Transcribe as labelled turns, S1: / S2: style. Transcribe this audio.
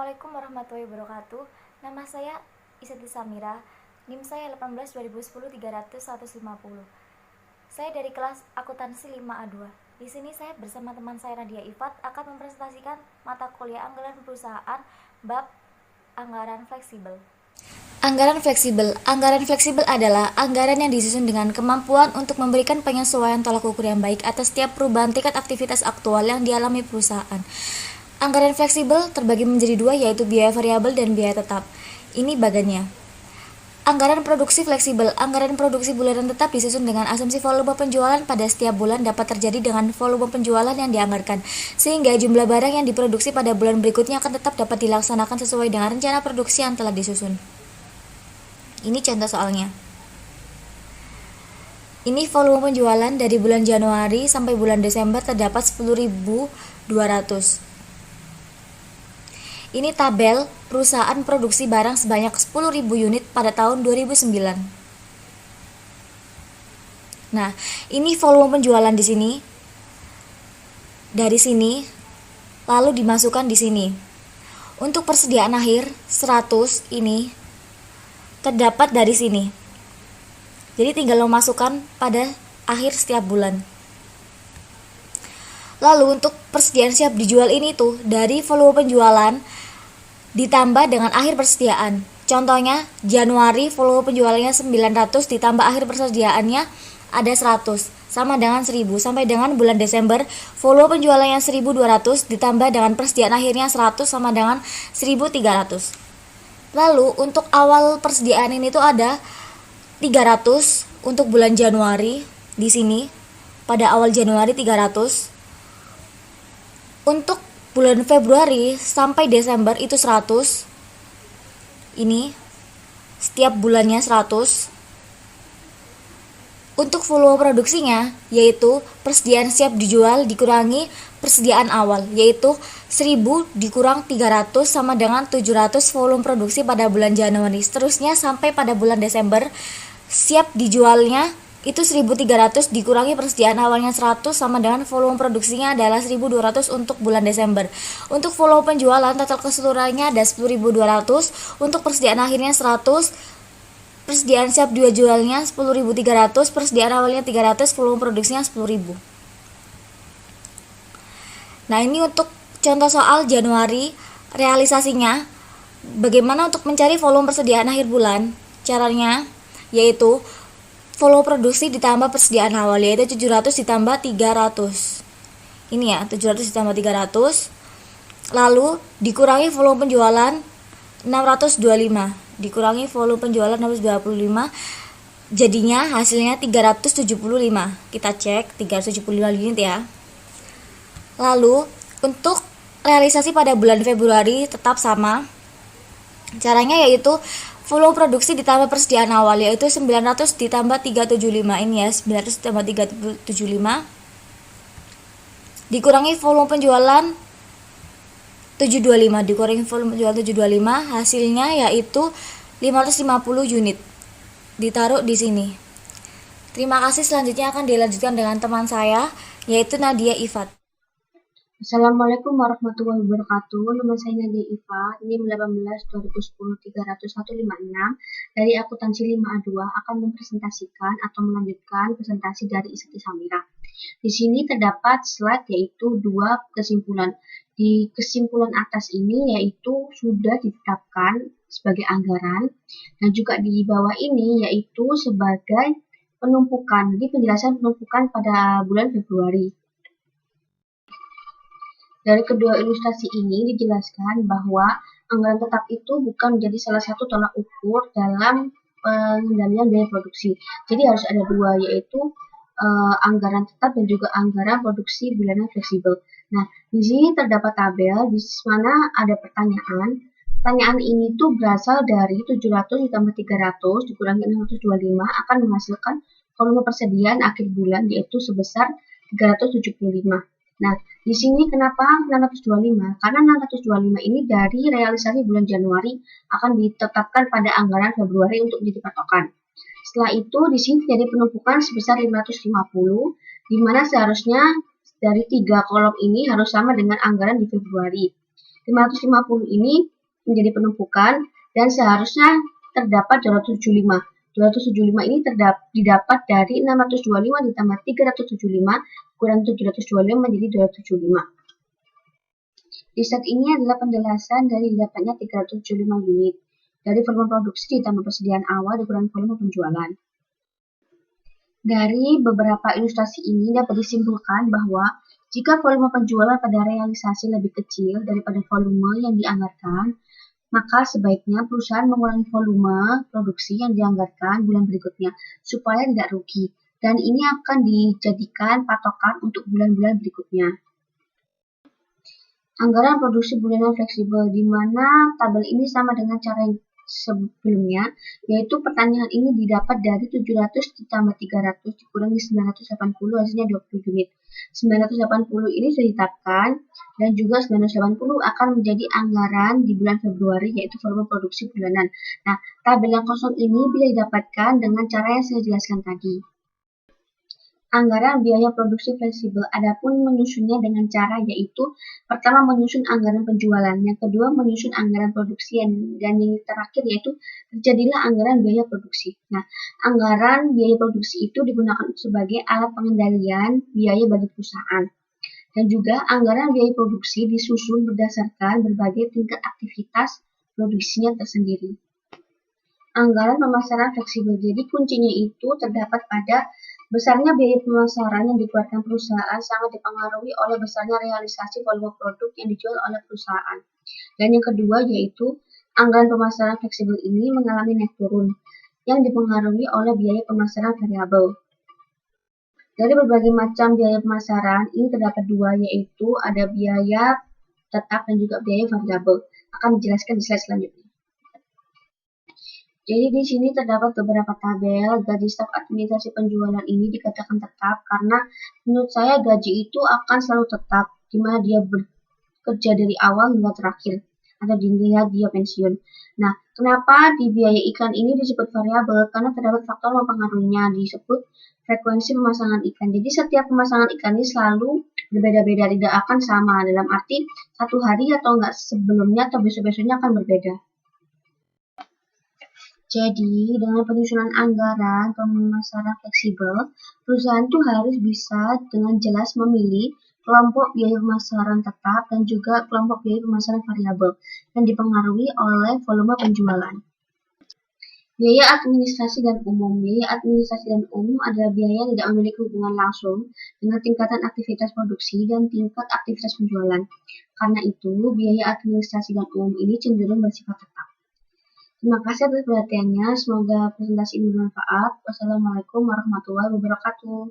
S1: Assalamualaikum warahmatullahi wabarakatuh. Nama saya Isati Samira. NIM saya 18 2010 300 150. Saya dari kelas akuntansi 5A2. Di sini saya bersama teman saya Nadia Ifat akan mempresentasikan mata kuliah anggaran perusahaan bab anggaran fleksibel. Anggaran fleksibel. Anggaran fleksibel adalah anggaran yang disusun dengan kemampuan untuk memberikan penyesuaian tolak ukur yang baik atas setiap perubahan tingkat aktivitas aktual yang dialami perusahaan. Anggaran fleksibel terbagi menjadi dua, yaitu biaya variabel dan biaya tetap. Ini bagannya. Anggaran produksi fleksibel. Anggaran produksi bulanan tetap disusun dengan asumsi volume penjualan pada setiap bulan dapat terjadi dengan volume penjualan yang dianggarkan, sehingga jumlah barang yang diproduksi pada bulan berikutnya akan tetap dapat dilaksanakan sesuai dengan rencana produksi yang telah disusun. Ini contoh soalnya. Ini volume penjualan dari bulan Januari sampai bulan Desember terdapat 10.200. Ini tabel perusahaan produksi barang sebanyak 10.000 unit pada tahun 2009. Nah, ini volume penjualan di sini. Dari sini lalu dimasukkan di sini. Untuk persediaan akhir 100 ini terdapat dari sini. Jadi tinggal memasukkan pada akhir setiap bulan. Lalu untuk persediaan siap dijual ini tuh dari volume penjualan ditambah dengan akhir persediaan. Contohnya Januari volume penjualannya 900 ditambah akhir persediaannya ada 100 sama dengan 1000, sampai dengan bulan Desember volume penjualannya 1200 ditambah dengan persediaan akhirnya 100 sama dengan 1300. Lalu untuk awal persediaan ini tuh ada 300 untuk bulan Januari di sini. Pada awal Januari 300. Untuk bulan Februari sampai Desember itu 100. Ini setiap bulannya 100. Untuk volume produksinya yaitu persediaan siap dijual dikurangi persediaan awal, yaitu 1000 dikurang 300 sama dengan 700 volume produksi pada bulan Januari. Seterusnya sampai pada bulan Desember siap dijualnya itu 1300 dikurangi persediaan awalnya 100 sama dengan volume produksinya adalah 1200 untuk bulan Desember. Untuk volume penjualan total keseluruhannya ada 10.200, untuk persediaan akhirnya 100, persediaan siap dijualnya 10.300, persediaan awalnya 300, volume produksinya 10.000. Nah, ini untuk contoh soal Januari. Realisasinya bagaimana untuk mencari volume persediaan akhir bulan? Caranya yaitu volume produksi ditambah persediaan awal, yaitu 700 ditambah 300. Ini ya, 700 ditambah 300. Lalu dikurangi volume penjualan 625. Dikurangi volume penjualan 625. Jadinya hasilnya 375. Kita cek 375 unit ya. Lalu untuk realisasi pada bulan Februari tetap sama. Caranya yaitu volume produksi ditambah persediaan awal, yaitu 900 ditambah 375. Ini ya, 900 ditambah 375 dikurangi volume penjualan 725. Dikurangi volume penjualan 725, hasilnya yaitu 550 unit. Ditaruh di sini. Terima kasih. Selanjutnya akan dilanjutkan dengan teman saya yaitu Nadia Ifat.
S2: Assalamualaikum warahmatullahi wabarakatuh. Nama saya Nadia Ifat. NIM 18 2010 300 156 dari akuntansi 5A2 akan mempresentasikan atau melanjutkan presentasi dari Isati Samira. Di sini terdapat slide yaitu dua kesimpulan. Di kesimpulan atas ini yaitu sudah ditetapkan sebagai anggaran, dan juga di bawah ini yaitu sebagai penumpukan. Jadi penjelasan penumpukan pada bulan Februari. Dari kedua ilustrasi ini dijelaskan bahwa anggaran tetap itu bukan menjadi salah satu tolak ukur dalam pengendalian biaya produksi. Jadi harus ada dua, yaitu anggaran tetap dan juga anggaran produksi bulanan fleksibel. Nah, di sini terdapat tabel di mana ada pertanyaan. Pertanyaan ini tuh berasal dari 700 ditambah 300 dikurangi 625 akan menghasilkan volume persediaan akhir bulan yaitu sebesar 375. Nah, di sini kenapa 625? Karena 625 ini dari realisasi bulan Januari akan ditetapkan pada anggaran Februari untuk menjadi patokan. Setelah itu, di sini terjadi penumpukan sebesar 550, di mana seharusnya dari 3 kolom ini harus sama dengan anggaran di Februari. 550 ini menjadi penumpukan dan seharusnya terdapat 275. 275 ini didapat dari 625 ditambah 375 kurang 725 menjadi 275. Di slide ini adalah penjelasan dari didapatnya 375 unit dari volume produksi ditambah persediaan awal dikurangi volume penjualan. Dari beberapa ilustrasi ini dapat disimpulkan bahwa jika volume penjualan pada realisasi lebih kecil daripada volume yang dianggarkan, maka sebaiknya perusahaan mengurangi volume produksi yang dianggarkan bulan berikutnya supaya tidak rugi, dan ini akan dijadikan patokan untuk bulan-bulan berikutnya. Anggaran produksi bulanan fleksibel, di mana tabel ini sama dengan cara yang sebelumnya, yaitu pertanyaan ini didapat dari 700 ditambah 300 dikurangi 980 hasilnya 20 unit. 980 ini sudah ditetapkan dan juga 980 akan menjadi anggaran di bulan Februari yaitu volume produksi bulanan. Nah, tabel yang kosong ini bisa didapatkan dengan cara yang saya jelaskan tadi. Anggaran biaya produksi fleksibel, adapun menyusunnya dengan cara yaitu pertama menyusun anggaran penjualan, yang kedua menyusun anggaran produksi, dan yang terakhir yaitu terjadilah anggaran biaya produksi. Nah, anggaran biaya produksi itu digunakan sebagai alat pengendalian biaya bagi perusahaan. Dan juga anggaran biaya produksi disusun berdasarkan berbagai tingkat aktivitas produksinya tersendiri. Anggaran pemasaran fleksibel, jadi kuncinya itu terdapat pada besarnya biaya pemasaran yang dikeluarkan perusahaan sangat dipengaruhi oleh besarnya realisasi volume produk yang dijual oleh perusahaan. Dan yang kedua yaitu anggaran pemasaran fleksibel ini mengalami naik turun yang dipengaruhi oleh biaya pemasaran variabel. Dari berbagai macam biaya pemasaran ini terdapat dua, yaitu ada biaya tetap dan juga biaya variabel. Akan dijelaskan di slide selanjutnya. Jadi di sini terdapat beberapa tabel. Gaji staf administrasi penjualan ini dikatakan tetap karena menurut saya gaji itu akan selalu tetap, di mana dia bekerja dari awal hingga terakhir atau hingga dia pensiun. Nah, kenapa di biaya iklan ini disebut variabel? Karena terdapat faktor mempengaruhinya, disebut frekuensi pemasangan iklan. Jadi setiap pemasangan iklan ini selalu berbeda-beda, tidak akan sama. Dalam arti satu hari atau enggak sebelumnya atau besok-besoknya akan berbeda. Jadi, dengan penyusunan anggaran pemasaran fleksibel, perusahaan itu harus bisa dengan jelas memilih kelompok biaya pemasaran tetap dan juga kelompok biaya pemasaran variabel yang dipengaruhi oleh volume penjualan. Biaya administrasi dan umum. Biaya administrasi dan umum adalah biaya yang tidak memiliki hubungan langsung dengan tingkatan aktivitas produksi dan tingkat aktivitas penjualan. Karena itu, biaya administrasi dan umum ini cenderung bersifat tetap. Terima kasih atas perhatiannya. Semoga presentasi ini bermanfaat. Wassalamualaikum warahmatullahi wabarakatuh.